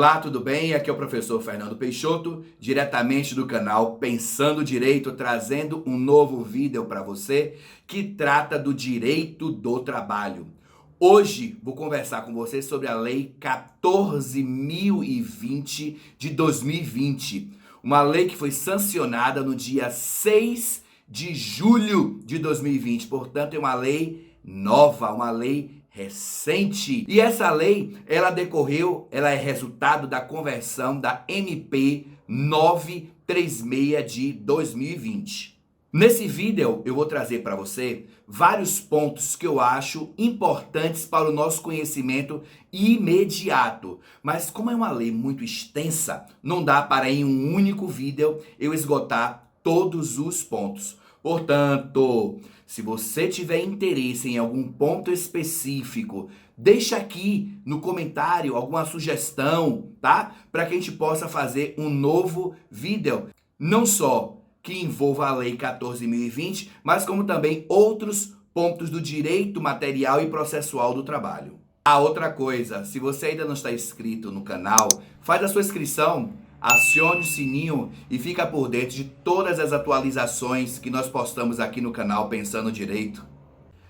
Olá, tudo bem? Aqui é o professor Fernando Peixoto, diretamente do canal Pensando Direito, trazendo um novo vídeo para você que trata do direito do trabalho. Hoje vou conversar com você sobre a Lei 14.020 de 2020, uma lei que foi sancionada no dia 6 de julho de 2020, portanto é uma lei nova, uma lei recente. E essa lei, ela é resultado da conversão da MP 936 de 2020. Nesse vídeo eu vou trazer para você vários pontos que eu acho importantes para o nosso conhecimento imediato. Mas como é uma lei muito extensa, não dá para em um único vídeo eu esgotar todos os pontos. Portanto, se você tiver interesse em algum ponto específico, deixa aqui no comentário alguma sugestão, tá? Para que a gente possa fazer um novo vídeo, não só que envolva a Lei 14.020, mas como também outros pontos do direito material e processual do trabalho. A outra coisa, se você ainda não está inscrito no canal, faz a sua inscrição, acione o sininho e fica por dentro de todas as atualizações que nós postamos aqui no canal Pensando Direito.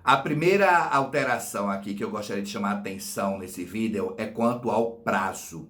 A primeira alteração aqui que eu gostaria de chamar a atenção nesse vídeo é quanto ao prazo.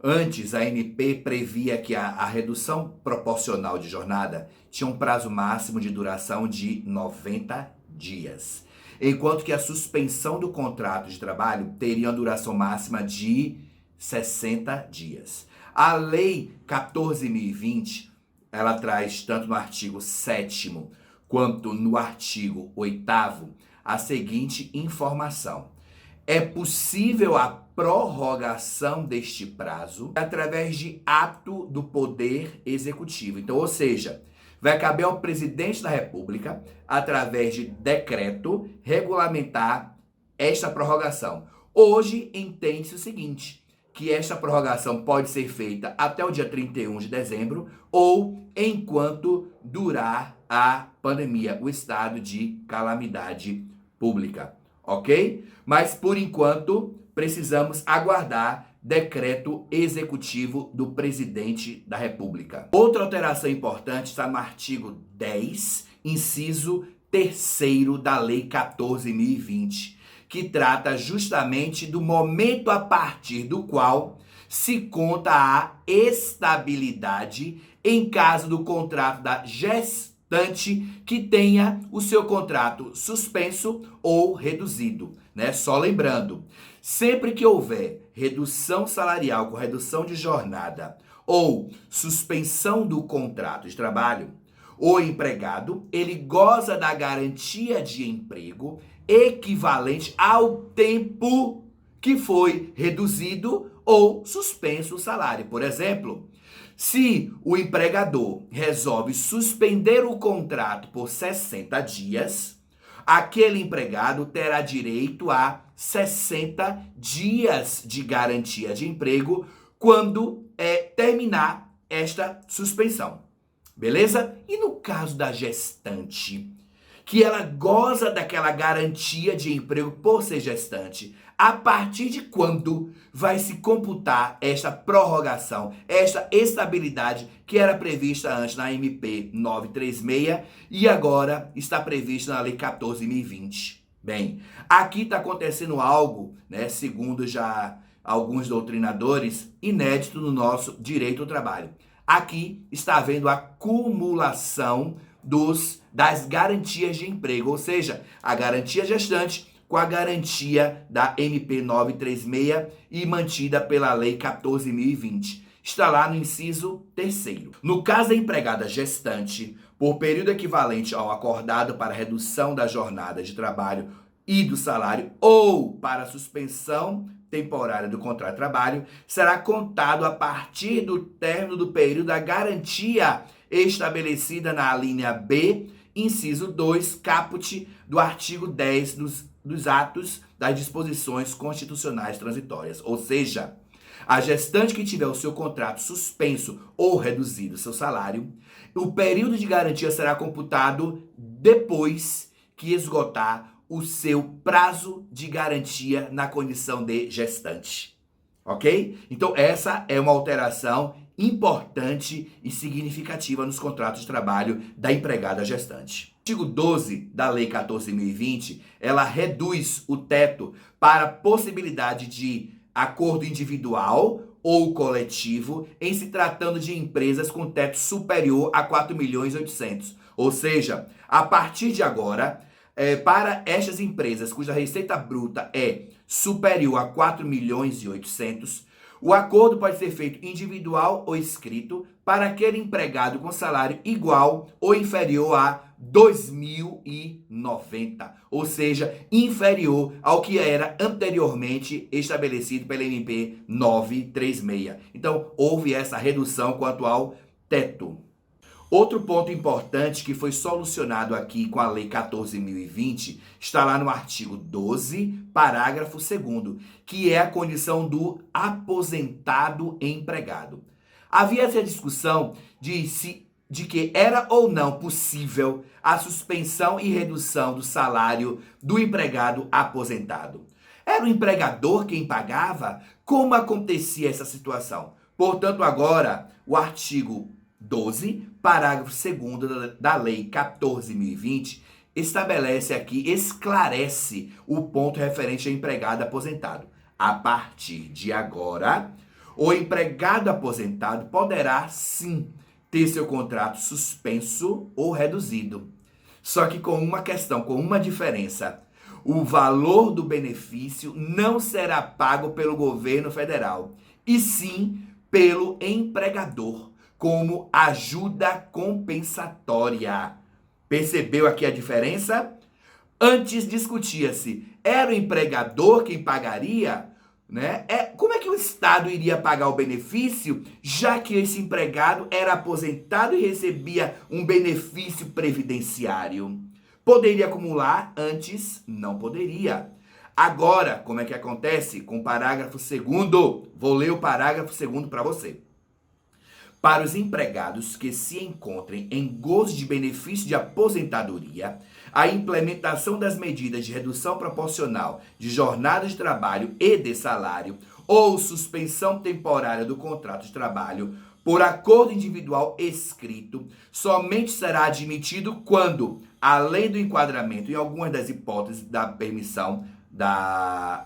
Antes, a ANP previa que a redução proporcional de jornada tinha um prazo máximo de duração de 90 dias, enquanto que a suspensão do contrato de trabalho teria uma duração máxima de 60 dias. A Lei 14.020, ela traz tanto no artigo 7º quanto no artigo 8º a seguinte informação: é possível a prorrogação deste prazo através de ato do Poder Executivo. Então, ou seja, vai caber ao presidente da República, através de decreto, regulamentar esta prorrogação. Hoje, entende-se o seguinte, que esta prorrogação pode ser feita até o dia 31 de dezembro ou enquanto durar a pandemia, o estado de calamidade pública, ok? Mas, por enquanto, precisamos aguardar decreto executivo do presidente da República. Outra alteração importante está no artigo 10, inciso 3º da Lei 14.020, que trata justamente do momento a partir do qual se conta a estabilidade em caso do contrato da gestante que tenha o seu contrato suspenso ou reduzido, né? Só lembrando, sempre que houver redução salarial com redução de jornada ou suspensão do contrato de trabalho, o empregado, ele goza da garantia de emprego equivalente ao tempo que foi reduzido ou suspenso o salário. Por exemplo, se o empregador resolve suspender o contrato por 60 dias, aquele empregado terá direito a 60 dias de garantia de emprego quando terminar esta suspensão. Beleza? E no caso da gestante, que ela goza daquela garantia de emprego por ser gestante, a partir de quando vai se computar esta prorrogação, esta estabilidade que era prevista antes na MP 936 e agora está prevista na Lei 14.020? Bem, aqui está acontecendo algo, né, segundo já alguns doutrinadores, inédito no nosso direito do trabalho. Aqui está havendo a acumulação das garantias de emprego, ou seja, a garantia gestante com a garantia da MP 936 e mantida pela Lei 14.020. Está lá no inciso 3º. No caso da empregada gestante, por período equivalente ao acordado para redução da jornada de trabalho e do salário ou para suspensão temporária do contrato de trabalho, será contado a partir do término do período da garantia estabelecida na linha B, inciso 2, caput do artigo 10 dos atos das disposições constitucionais transitórias. Ou seja, a gestante que tiver o seu contrato suspenso ou reduzido seu salário, o período de garantia será computado depois que esgotar o seu prazo de garantia na condição de gestante. ok? Então essa é uma alteração importante e significativa nos contratos de trabalho da empregada gestante. O artigo 12 da Lei 14.020, ela reduz o teto para a possibilidade de acordo individual ou coletivo em se tratando de empresas com teto superior a 4.800.000. Ou seja, a partir de agora, para estas empresas cuja receita bruta é superior a 4.800.000, o acordo pode ser feito individual ou escrito para aquele empregado com salário igual ou inferior a 2.090, ou seja, inferior ao que era anteriormente estabelecido pela MP 936. Então, houve essa redução quanto ao teto. Outro ponto importante que foi solucionado aqui com a Lei 14.020 está lá no artigo 12, parágrafo 2º, que é a condição do aposentado empregado. Havia essa discussão de que era ou não possível a suspensão e redução do salário do empregado aposentado. Era o empregador quem pagava? Como acontecia essa situação? Portanto, agora, o artigo 12, parágrafo 2º da Lei 14.020, estabelece aqui, esclarece o ponto referente ao empregado aposentado. A partir de agora, o empregado aposentado poderá, sim, ter seu contrato suspenso ou reduzido. Só que com uma questão, com uma diferença. O valor do benefício não será pago pelo governo federal, e sim pelo empregador, como ajuda compensatória. Percebeu aqui a diferença? Antes discutia-se, era o empregador quem pagaria, né? Como é que o Estado iria pagar o benefício, já que esse empregado era aposentado e recebia um benefício previdenciário? Poderia acumular? Antes, não poderia. Agora, como é que acontece? Com o parágrafo 2º, vou ler o parágrafo 2º para você. Para os empregados que se encontrem em gozo de benefício de aposentadoria, a implementação das medidas de redução proporcional de jornada de trabalho e de salário ou suspensão temporária do contrato de trabalho por acordo individual escrito somente será admitido quando, além do enquadramento em algumas das hipóteses da permissão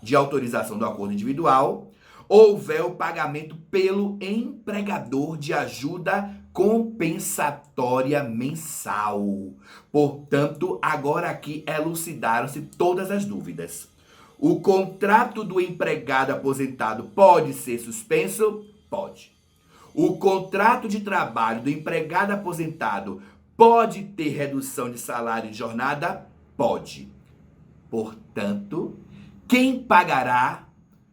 de autorização do acordo individual, houver o pagamento pelo empregador de ajuda compensatória mensal. Portanto, agora aqui elucidaram-se todas as dúvidas. O contrato do empregado aposentado pode ser suspenso? Pode. O contrato de trabalho do empregado aposentado pode ter redução de salário e de jornada? Pode. Portanto, quem pagará?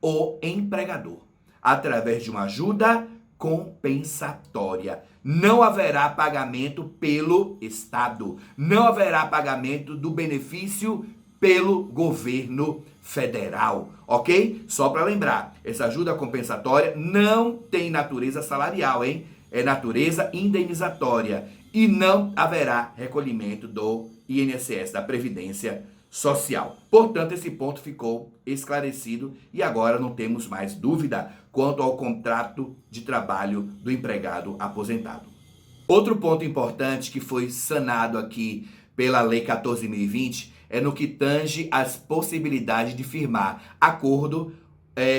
O empregador, através de uma ajuda compensatória. Não haverá pagamento pelo Estado, não haverá pagamento do benefício pelo governo federal, ok? Só para lembrar, essa ajuda compensatória não tem natureza salarial, hein? É natureza indenizatória e não haverá recolhimento do INSS, da Previdência Social. Portanto, esse ponto ficou esclarecido e agora não temos mais dúvida quanto ao contrato de trabalho do empregado aposentado. Outro ponto importante que foi sanado aqui pela Lei 14.020 é no que tange às possibilidades de firmar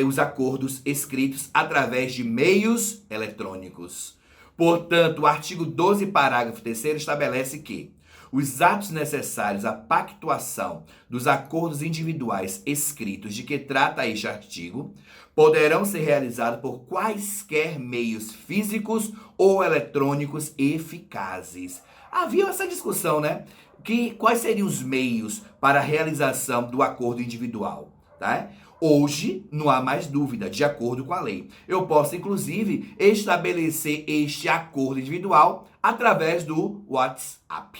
os acordos escritos através de meios eletrônicos. Portanto, o artigo 12, parágrafo 3º estabelece que os atos necessários à pactuação dos acordos individuais escritos de que trata este artigo poderão ser realizados por quaisquer meios físicos ou eletrônicos eficazes. Havia essa discussão, né? Quais seriam os meios para a realização do acordo individual, tá? Hoje não há mais dúvida, de acordo com a lei. Eu posso, inclusive, estabelecer este acordo individual através do WhatsApp,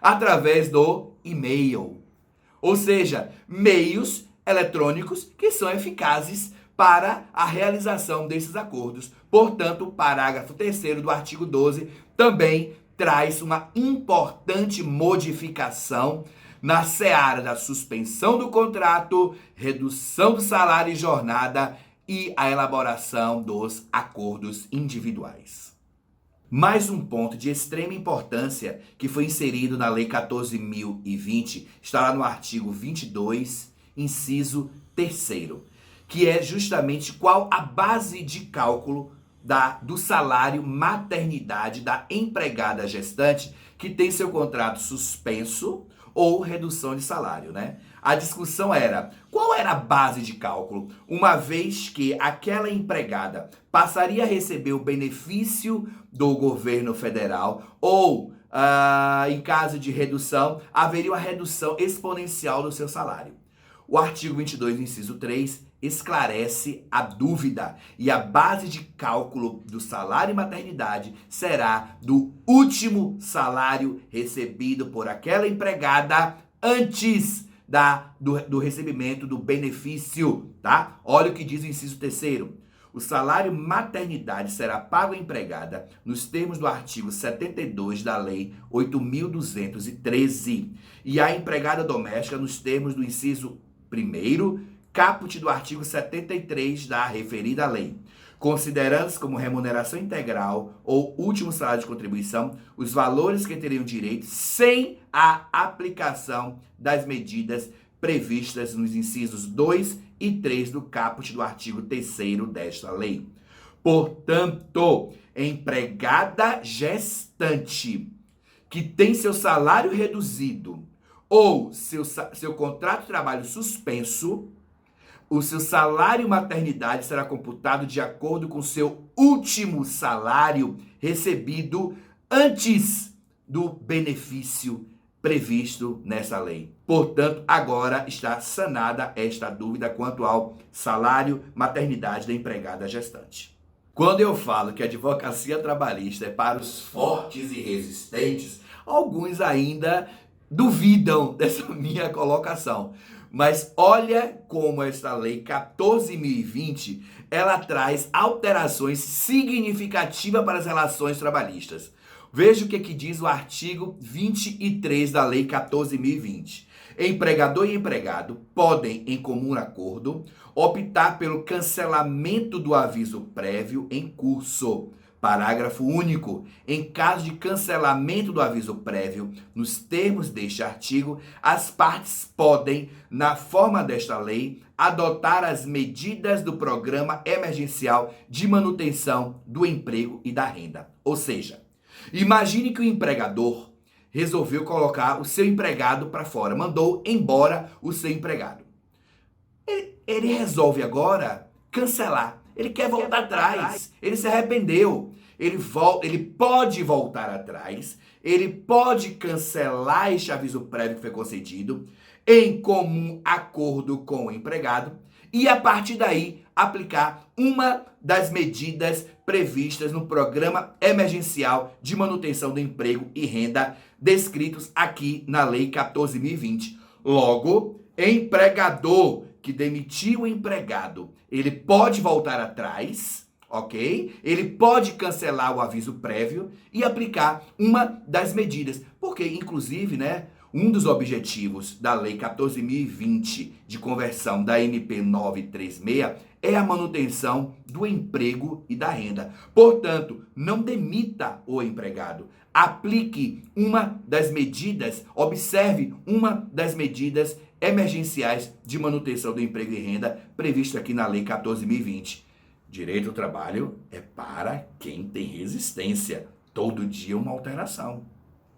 através do e-mail. Ou seja, meios eletrônicos que são eficazes para a realização desses acordos. Portanto, o parágrafo 3º do artigo 12 também traz uma importante modificação na seara da suspensão do contrato, redução do salário e jornada e a elaboração dos acordos individuais. Mais um ponto de extrema importância que foi inserido na Lei 14.020 está lá no artigo 22, inciso 3º, que é justamente qual a base de cálculo do salário maternidade da empregada gestante que tem seu contrato suspenso ou redução de salário, né? A discussão era, qual era a base de cálculo, uma vez que aquela empregada passaria a receber o benefício do governo federal ou, em caso de redução, haveria uma redução exponencial do seu salário. O artigo 22, inciso 3, esclarece a dúvida e a base de cálculo do salário maternidade será do último salário recebido por aquela empregada antes do recebimento do benefício, tá? Olha o que diz o inciso 3º. O salário maternidade será pago à empregada nos termos do artigo 72 da Lei 8.213 e à empregada doméstica nos termos do inciso 1º, caput do artigo 73 da referida lei, considerando-se como remuneração integral ou último salário de contribuição os valores que teriam direito sem a aplicação das medidas previstas nos incisos 2 e 3 do caput do artigo 3º desta lei. Portanto, empregada gestante que tem seu salário reduzido ou seu contrato de trabalho suspenso, o seu salário maternidade será computado de acordo com o seu último salário recebido antes do benefício previsto nessa lei. Portanto, agora está sanada esta dúvida quanto ao salário maternidade da empregada gestante. Quando eu falo que a advocacia trabalhista é para os fortes e resistentes, alguns ainda duvidam dessa minha colocação. Mas olha como esta lei 14.020, ela traz alterações significativas para as relações trabalhistas. Veja o que diz o artigo 23 da lei 14.020. Empregador e empregado podem, em comum acordo, optar pelo cancelamento do aviso prévio em curso. Parágrafo único. Em caso de cancelamento do aviso prévio, nos termos deste artigo, as partes podem, na forma desta lei, adotar as medidas do Programa Emergencial de Manutenção do Emprego e da Renda. Ou seja, imagine que o empregador resolveu colocar o seu empregado para fora, mandou embora o seu empregado. Ele resolve agora cancelar. Ele quer voltar atrás. Ele se arrependeu. Ele pode voltar atrás. Ele pode cancelar este aviso prévio que foi concedido em comum acordo com o empregado e, a partir daí, aplicar uma das medidas previstas no Programa Emergencial de Manutenção do Emprego e Renda, descritos aqui na Lei 14.020. Logo, empregador que demitiu o empregado, ele pode voltar atrás, ok? Ele pode cancelar o aviso prévio e aplicar uma das medidas. Porque, inclusive, né, um dos objetivos da Lei 14.020 de conversão da MP 936 é a manutenção do emprego e da renda. Portanto, não demita o empregado. Aplique uma das medidas, observe uma das medidas emergenciais de manutenção do emprego e renda previsto aqui na Lei 14.020. Direito ao trabalho é para quem tem resistência. Todo dia uma alteração.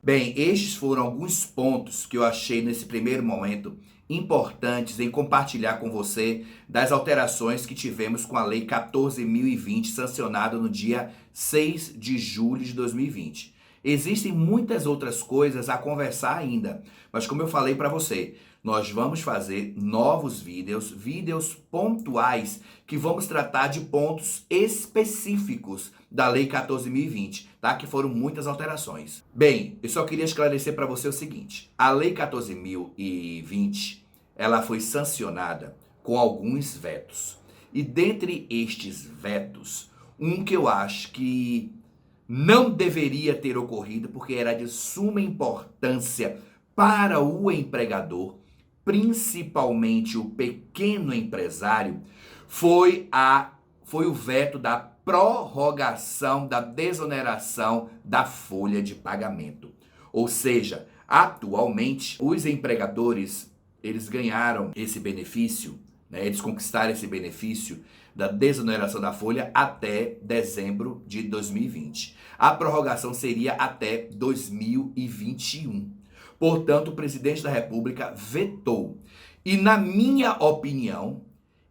Bem, estes foram alguns pontos que eu achei nesse primeiro momento importantes em compartilhar com você das alterações que tivemos com a Lei 14.020, sancionada no dia 6 de julho de 2020. Existem muitas outras coisas a conversar ainda, mas como eu falei para você, nós vamos fazer novos vídeos pontuais, que vamos tratar de pontos específicos da Lei 14.020, tá? Que foram muitas alterações. Bem, eu só queria esclarecer para você o seguinte, a Lei 14.020, ela foi sancionada com alguns vetos. E dentre estes vetos, um que eu acho que não deveria ter ocorrido, porque era de suma importância para o empregador, principalmente o pequeno empresário, foi o veto da prorrogação da desoneração da folha de pagamento. Ou seja, atualmente, os empregadores, eles ganharam esse benefício, né? Eles conquistaram esse benefício da desoneração da folha até dezembro de 2020. A prorrogação seria até 2021. Portanto, o presidente da República vetou. E, na minha opinião,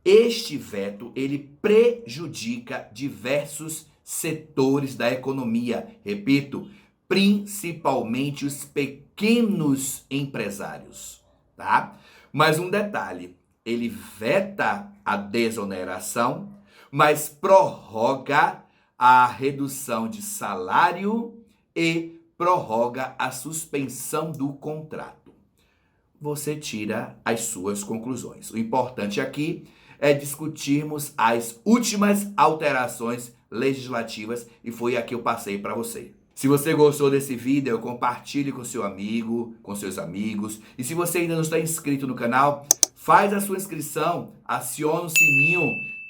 este veto, ele prejudica diversos setores da economia. Repito, principalmente os pequenos empresários, tá? Mas um detalhe, ele veta a desoneração, mas prorroga a redução de salário e prorroga a suspensão do contrato. Você tira as suas conclusões. O importante aqui é discutirmos as últimas alterações legislativas e foi a que eu passei para você. Se você gostou desse vídeo, compartilhe com seu amigo, com seus amigos. E se você ainda não está inscrito no canal, faz a sua inscrição, aciona o sininho,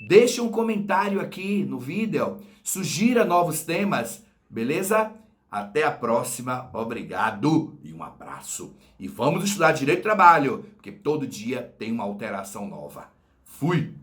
deixa um comentário aqui no vídeo, sugira novos temas, beleza? Até a próxima, obrigado e um abraço. E vamos estudar Direito do Trabalho, porque todo dia tem uma alteração nova. Fui!